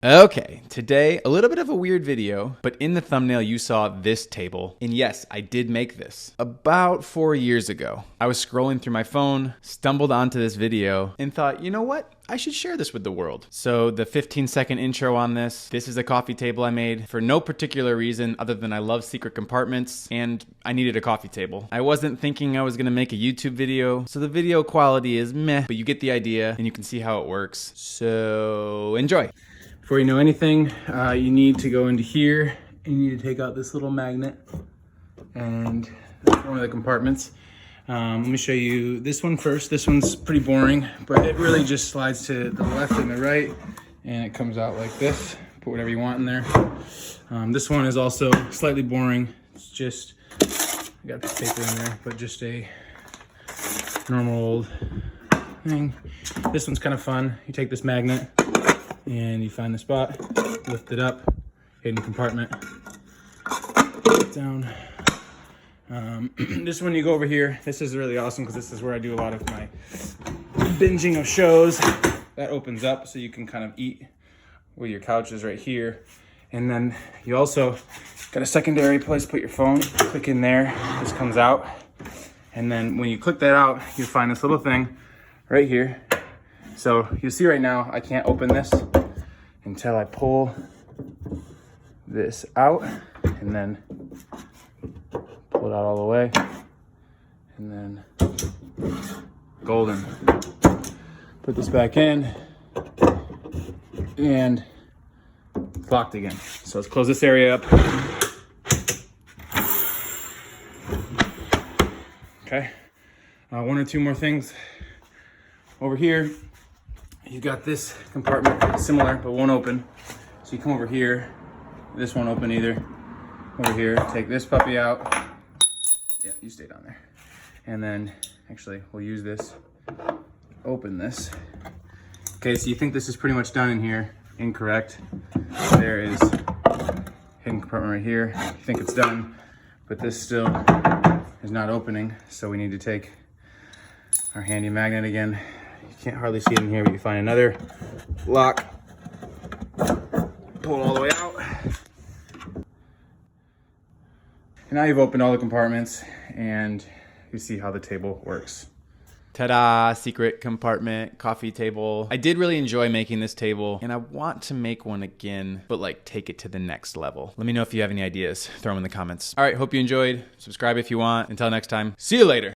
Okay, today, a little bit of a weird video, but in the thumbnail you saw this table. And yes, I did make this. About 4 years ago, I was scrolling through my phone, stumbled onto this video, and thought, you know what? I should share this with the world. So the 15-second intro on this is a coffee table I made for no particular reason other than I love secret compartments and I needed a coffee table. I wasn't thinking I was gonna make a YouTube video, so the video quality is meh, but you get the idea and you can see how it works. So enjoy. Before you know anything, you need to go into here and you need to take out this little magnet, and that's one of the compartments. Let me show you this one first. This one's pretty boring, but it really just slides to the left and the right, and it comes out like this. Put whatever you want in there. This one is also slightly boring. It's just, I got this paper in there, but just a normal old thing. This one's kind of fun. You take this magnet, and you find the spot, lift it up, hidden compartment, put it down. This one you go over here. This is really awesome because this is where I do a lot of my binging of shows. That opens up so you can kind of eat where your couch is right here. And then you also got a secondary place to put your phone. Click in there, this comes out. And then when you click that out, you find this little thing right here. So you see right now, I can't open this until I pull this out and then pull it out all the way, and then golden. Put this back in and it's locked again. So let's close this area up. Okay, one or two more things. Over here, you got this compartment, similar, but won't open. So you come over here, this won't open either. Over here, take this puppy out. Yeah, you stay down there. And then, actually, we'll use this, open this. Okay, so you think this is pretty much done in here. Incorrect. There is hidden compartment right here. You think it's done, but this still is not opening. So we need to take our handy magnet again. You can't hardly see it in here, but you find another lock. Pull it all the way out. And now you've opened all the compartments and you see how the table works. Ta-da, secret compartment, coffee table. I did really enjoy making this table and I want to make one again, but like take it to the next level. Let me know if you have any ideas. Throw them in the comments. All right, hope you enjoyed. Subscribe if you want. Until next time, see you later.